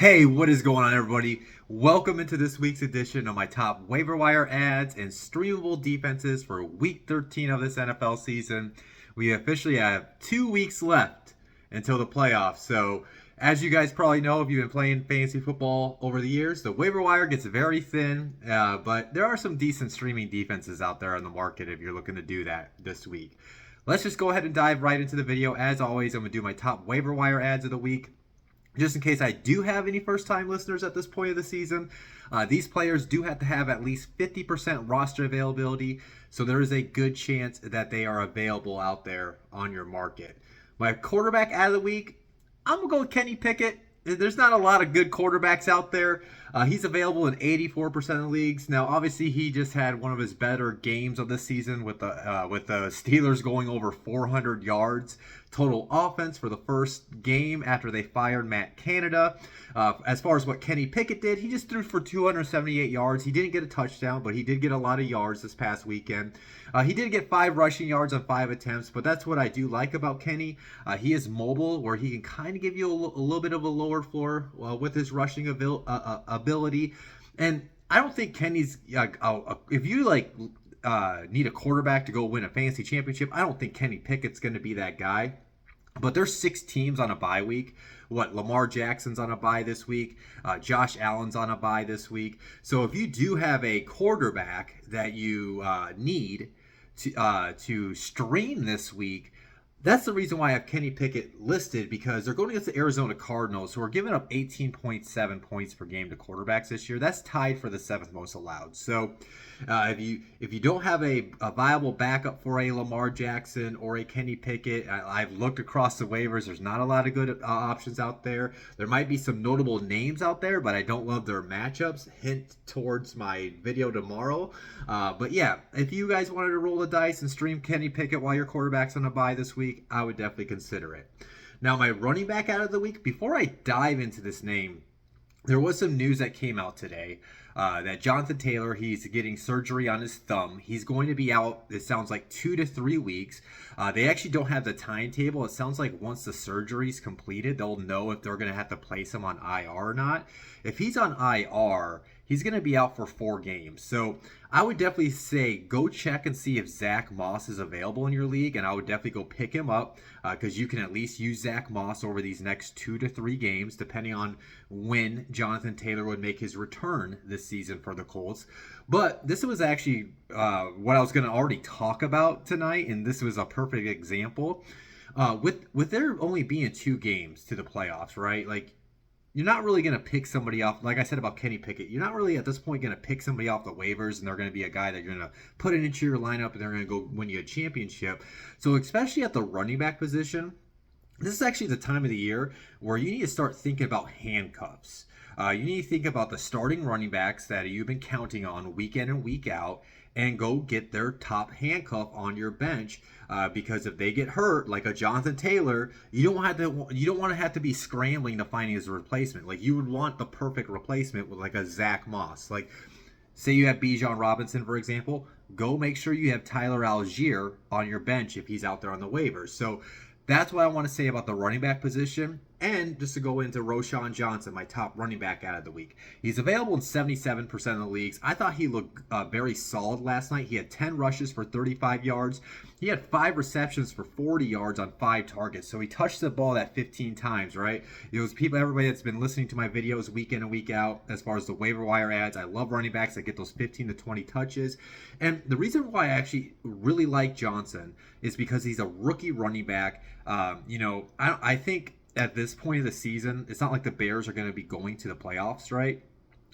Hey, what is going on, everybody? Welcome into this week's edition of my top waiver wire ads and streamable defenses for week 13 of this NFL season. We officially have 2 weeks left until the playoffs. So, as you guys probably know, if you've been playing fantasy football over the years, the waiver wire gets very thin, but there are some decent streaming defenses out there on the market if you're looking to do that this week. Let's just go ahead and dive right into the video. As always, I'm going to do my top waiver wire ads of the week. Just in case I do have any first-time listeners at this point of the season, these players do have to have at least 50% roster availability, so there is a good chance that they are available out there on your market. My quarterback out of the week, I'm going to go with Kenny Pickett. There's not a lot of good quarterbacks out there. He's available in 84% of leagues. Now, obviously, he just had one of his better games of this season with the Steelers going over 400 yards total offense for the first game after they fired Matt Canada. As far as what Kenny Pickett did, he just threw for 278 yards. He didn't get a touchdown, but he did get a lot of yards this past weekend. He did get 5 rushing yards on 5 attempts, but that's what I do like about Kenny. He is mobile, where he can kind of give you a little bit of a lower floor with his rushing ability. And I don't think Kenny's if you need a quarterback to go win a fantasy championship, I don't think Kenny Pickett's going to be that guy. But there's 6 teams on a bye week. Lamar Jackson's on a bye this week. Josh Allen's on a bye this week. So if you do have a quarterback that you need to stream this week, that's the reason why I have Kenny Pickett listed, because they're going against the Arizona Cardinals, who are giving up 18.7 points per game to quarterbacks this year. That's tied for the 7th most allowed. So if you don't have a viable backup for a Lamar Jackson or a Kenny Pickett, I've looked across the waivers. There's not a lot of good options out there. There might be some notable names out there, but I don't love their matchups. Hint towards my video tomorrow. But yeah, if you guys wanted to roll the dice and stream Kenny Pickett while your quarterback's on a bye this week, I would definitely consider it. Now, my running back out of the week, before I dive into this name, there was some news that came out today that Jonathan Taylor, he's getting surgery on his thumb. He's going to be out, it sounds like, 2 to 3 weeks. They actually don't have the timetable. It sounds like once the surgery's completed, they'll know if they're going to have to place him on IR or not. If he's on IR, he's going to be out for 4 games. So I would definitely say go check and see if Zach Moss is available in your league, and I would definitely go pick him up because you can at least use Zach Moss over these next 2 to 3 games, depending on when Jonathan Taylor would make his return this season for the Colts. But this was actually what I was going to already talk about tonight, and this was a perfect example. With there only being 2 games to the playoffs, right? Like, you're not really going to pick somebody off, like I said about Kenny Pickett, you're not really at this point going to pick somebody off the waivers and they're going to be a guy that you're going to put it into your lineup and they're going to go win you a championship. So especially at the running back position, this is actually the time of the year where you need to start thinking about handcuffs. You need to think about the starting running backs that you've been counting on week in and week out, and go get their top handcuff on your bench, because if they get hurt, like a Jonathan Taylor, you don't want to have to be scrambling to find his replacement. Like, you would want the perfect replacement with like a Zach Moss. Like, say you have Bijan Robinson, for example, go make sure you have Tyler Algier on your bench if he's out there on the waivers. So that's what I want to say about the running back position. And just to go into Roschon Johnson, my top running back out of the week. He's available in 77% of the leagues. I thought he looked very solid last night. He had 10 rushes for 35 yards. He had 5 receptions for 40 yards on 5 targets. So he touched the ball that 15 times, right? It was everybody that's been listening to my videos week in and week out as far as the waiver wire ads. I love running backs that get those 15 to 20 touches. And the reason why I actually really like Johnson is because he's a rookie running back. I think at this point of the season, it's not like the Bears are going to be going to the playoffs, right?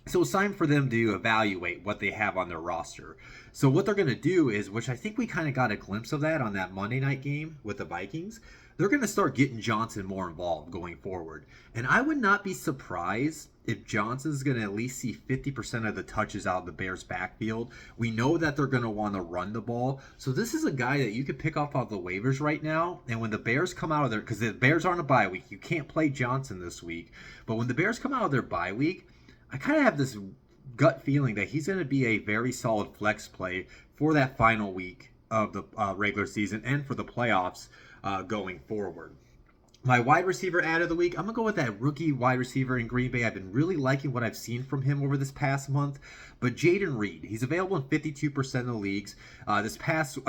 So it's time for them to evaluate what they have on their roster. So what they're going to do is, which I think we kind of got a glimpse of that on that Monday night game with the Vikings, they're going to start getting Johnson more involved going forward. And I would not be surprised if Johnson's going to at least see 50% of the touches out of the Bears' backfield. We know that they're going to want to run the ball. So this is a guy that you could pick off the waivers right now. And when the Bears come out of their, because the Bears are on a bye week, you can't play Johnson this week. But when the Bears come out of their bye week, I kind of have this gut feeling that he's going to be a very solid flex play for that final week of the regular season and for the playoffs going forward. My wide receiver ad of the week, I'm going to go with that rookie wide receiver in Green Bay. I've been really liking what I've seen from him over this past month. But Jaden Reed, he's available in 52% of the leagues. This past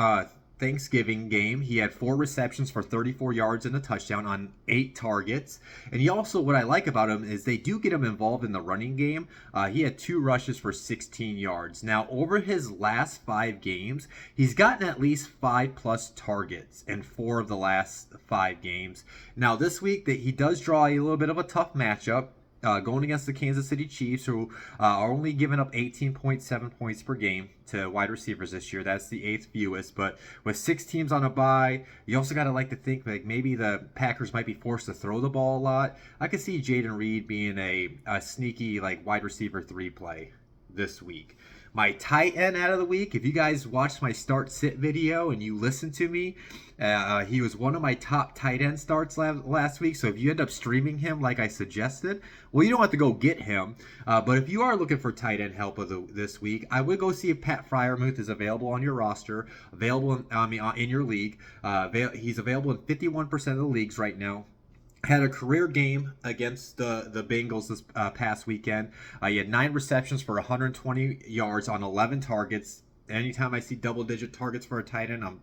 Thanksgiving game, he had 4 receptions for 34 yards and a touchdown on 8 targets. And he also, what I like about him is they do get him involved in the running game. He had 2 rushes for 16 yards. Now, over his last 5 games, he's gotten at least 5 plus targets in 4 of the last 5 games. Now, this week, he does draw a little bit of a tough matchup. Going against the Kansas City Chiefs, who are only giving up 18.7 points per game to wide receivers this year. That's the 8th fewest. But with 6 teams on a bye, you also got to like to think like maybe the Packers might be forced to throw the ball a lot. I could see Jaden Reed being a sneaky like wide receiver 3 play this week. My tight end out of the week, if you guys watched my start sit video and you listened to me, he was one of my top tight end starts last week. So if you end up streaming him like I suggested, well, you don't have to go get him. But if you are looking for tight end help this week, I would go see if Pat Freiermuth is available on your roster, available in your league. He's available in 51% of the leagues right now. Had a career game against the Bengals this past weekend. He had 9 receptions for 120 yards on 11 targets. Anytime I see double-digit targets for a tight end, I'm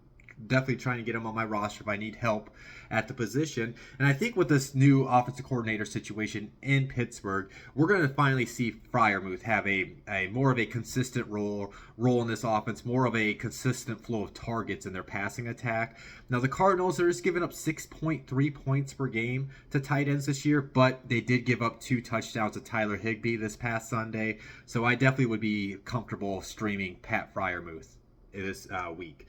definitely trying to get him on my roster if I need help at the position. And I think with this new offensive coordinator situation in Pittsburgh, we're going to finally see Freiermuth have a more of a consistent role in this offense, more of a consistent flow of targets in their passing attack. Now, the Cardinals are just giving up 6.3 points per game to tight ends this year, but they did give up 2 touchdowns to Tyler Higbee this past Sunday. So I definitely would be comfortable streaming Pat Freiermuth this week.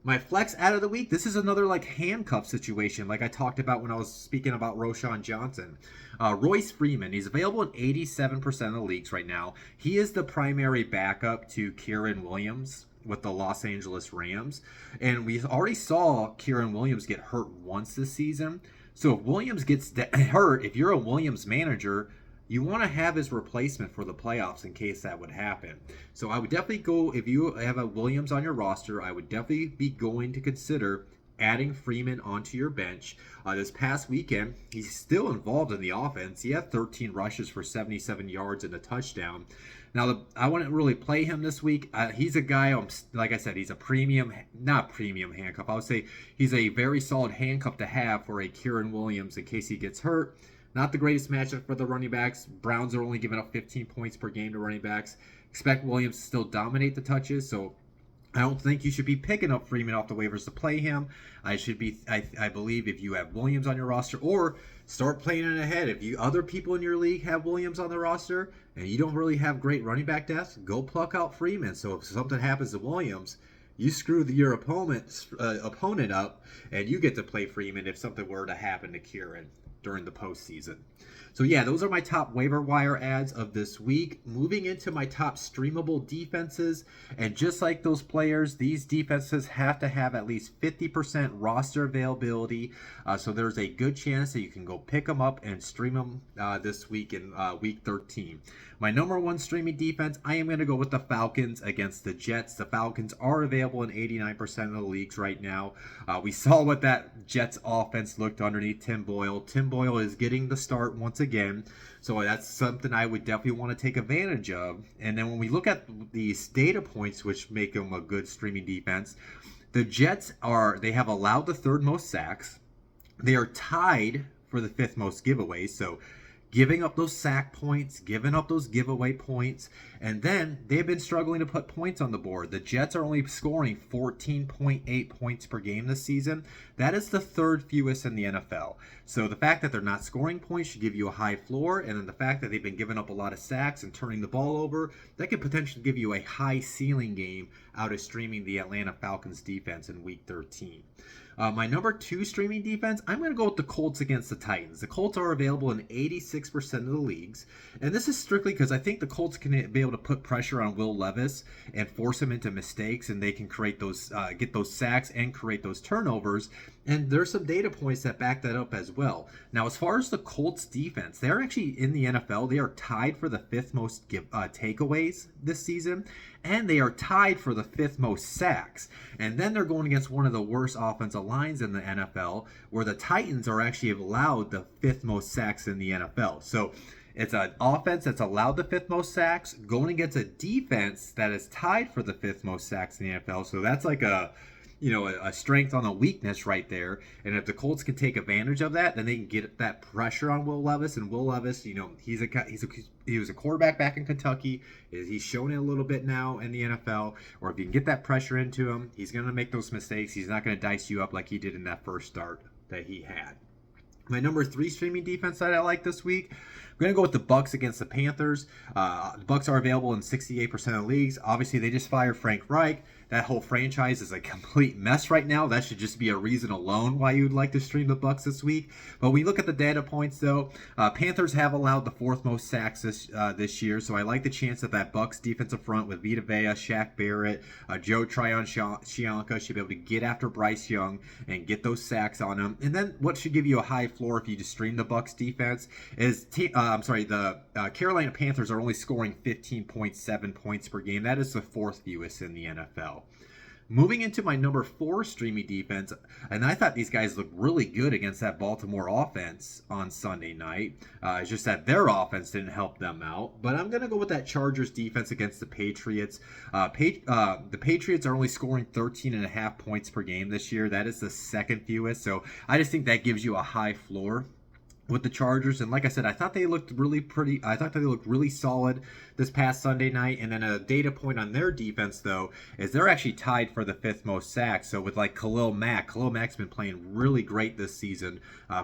My flex out of the week, this is another like handcuff situation like I talked about when I was speaking about Roschon Johnson. Royce Freeman, he's available in 87% of the leagues right now. He is the primary backup to Kieran Williams with the Los Angeles Rams. And we already saw Kieran Williams get hurt once this season. So if Williams gets hurt, if you're a Williams manager, you want to have his replacement for the playoffs in case that would happen. So I would definitely go, if you have a Williams on your roster, I would definitely be going to consider adding Freeman onto your bench. This past weekend, he's still involved in the offense. He had 13 rushes for 77 yards and a touchdown. Now, I wouldn't really play him this week. He's a guy, like I said, he's a not premium handcuff. I would say he's a very solid handcuff to have for a Kieran Williams in case he gets hurt. Not the greatest matchup for the running backs. Browns are only giving up 15 points per game to running backs. Expect Williams to still dominate the touches, so I don't think you should be picking up Freeman off the waivers to play him. I believe if you have Williams on your roster, or start playing it ahead. If other people in your league have Williams on the roster and you don't really have great running back depth, go pluck out Freeman. So if something happens to Williams, you screw your opponent up, and you get to play Freeman if something were to happen to Kieran during the postseason. So yeah, those are my top waiver wire ads of this week. Moving into my top streamable defenses, and just like those players, these defenses have to have at least 50% roster availability. So there's a good chance that you can go pick them up and stream them this week in week 13. My number 1 streaming defense, I am going to go with the Falcons against the Jets. The Falcons are available in 89% of the leagues right now. We saw what that Jets offense looked underneath Tim Boyle. Tim Boyle is getting the start once again. So that's something I would definitely want to take advantage of. And then when we look at these data points, which make them a good streaming defense, the Jets they have allowed the 3rd most sacks. They are tied for the 5th most giveaways. So giving up those sack points, giving up those giveaway points, and then they've been struggling to put points on the board. The Jets are only scoring 14.8 points per game this season. That is the 3rd fewest in the NFL. So the fact that they're not scoring points should give you a high floor, and then the fact that they've been giving up a lot of sacks and turning the ball over, that could potentially give you a high ceiling game out of streaming the Atlanta Falcons defense in Week 13. My number 2 streaming defense, I'm going to go with the Colts against the Titans. The Colts are available in 86% of the leagues. And this is strictly because I think the Colts can be able to put pressure on Will Levis and force him into mistakes, and they can create those, get those sacks and create those turnovers. And there's some data points that back that up as well. Now, as far as the Colts defense, they're actually in the NFL. They are tied for the 5th most takeaways this season, and they are tied for the 5th most sacks. And then they're going against one of the worst offensive offensive lines in the NFL, where the Titans are actually allowed the 5th most sacks in the NFL. So it's an offense that's allowed the 5th most sacks going against a defense that is tied for the 5th most sacks in the NFL. So that's like a strength on a weakness right there. And if the Colts can take advantage of that, then they can get that pressure on Will Levis. And Will Levis, he was a quarterback back in Kentucky. He's shown it a little bit now in the NFL. Or if you can get that pressure into him, he's going to make those mistakes. He's not going to dice you up like he did in that first start that he had. My number 3 streaming defense that I like this week, I'm going to go with the Bucs against the Panthers. The Bucs are available in 68% of leagues. Obviously, they just fired Frank Reich. That whole franchise is a complete mess right now. That should just be a reason alone why you would like to stream the Bucs this week. But when you look at the data points, though, Panthers have allowed the 4th most sacks this year. So I like the chance that Bucs defensive front with Vita Vea, Shaq Barrett, Joe Tryon-Shoyinka should be able to get after Bryce Young and get those sacks on him. And then what should give you a high floor if you just stream the Bucs defense is the Carolina Panthers are only scoring 15.7 points per game. That is the 4th fewest in the NFL. Moving into my number 4 streaming defense, and I thought these guys looked really good against that Baltimore offense on Sunday night. It's just that their offense didn't help them out. But I'm going to go with that Chargers defense against the Patriots. The Patriots are only scoring 13.5 points per game this year. That is the 2nd fewest. So I just think that gives you a high floor with the Chargers. And like I said, I thought they looked really solid this past Sunday night. And then a data point on their defense, though, is they're actually tied for the 5th most sacks. So with like Khalil Mack's been playing really great this season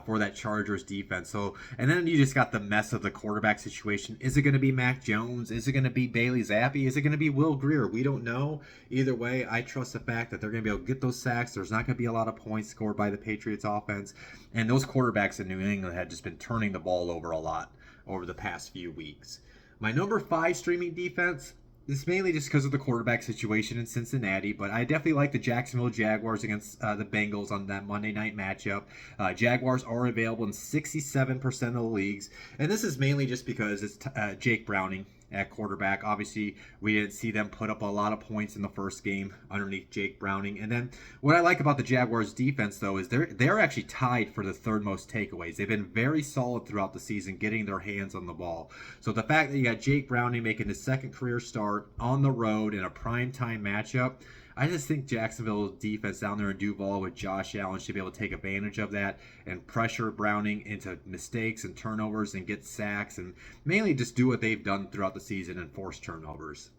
for that Chargers defense. So, and then you just got the mess of the quarterback situation. Is it going to be Mac Jones? Is it going to be Bailey Zappi? Is it going to be Will Grier? We don't know. Either way, I trust the fact that they're going to be able to get those sacks. There's not going to be a lot of points scored by the Patriots offense. And those quarterbacks in New England had just been turning the ball over a lot over the past few weeks. My number 5 streaming defense, this is mainly just because of the quarterback situation in Cincinnati, but I definitely like the Jacksonville Jaguars against the Bengals on that Monday night matchup. Jaguars are available in 67% of the leagues, and this is mainly just because it's Jake Browning at quarterback. Obviously, we didn't see them put up a lot of points in the first game underneath Jake Browning. And then what I like about the Jaguars defense, though, is they're actually tied for the 3rd most takeaways. They've been very solid throughout the season getting their hands on the ball. So the fact that you got Jake Browning making his 2nd career start on the road in a primetime matchup, I just think Jacksonville's defense down there in Duval with Josh Allen should be able to take advantage of that and pressure Browning into mistakes and turnovers and get sacks and mainly just do what they've done throughout the season and force turnovers.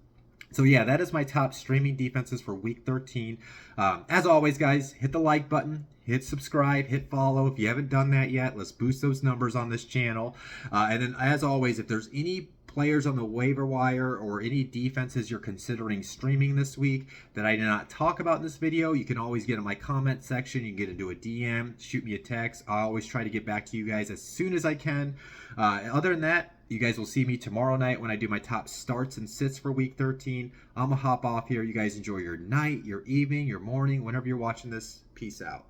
So yeah, that is my top streaming defenses for Week 13. As always, guys, hit the like button, hit subscribe, hit follow. If you haven't done that yet, let's boost those numbers on this channel. And then as always, if there's any players on the waiver wire or any defenses you're considering streaming this week that I did not talk about in this video, you can always get in my comment section. You can get into a DM, shoot me a text. I always try to get back to you guys as soon as I can. Other than that, you guys will see me tomorrow night when I do my top starts and sits for Week 13. I'm going to hop off here. You guys enjoy your night, your evening, your morning, whenever you're watching this. Peace out.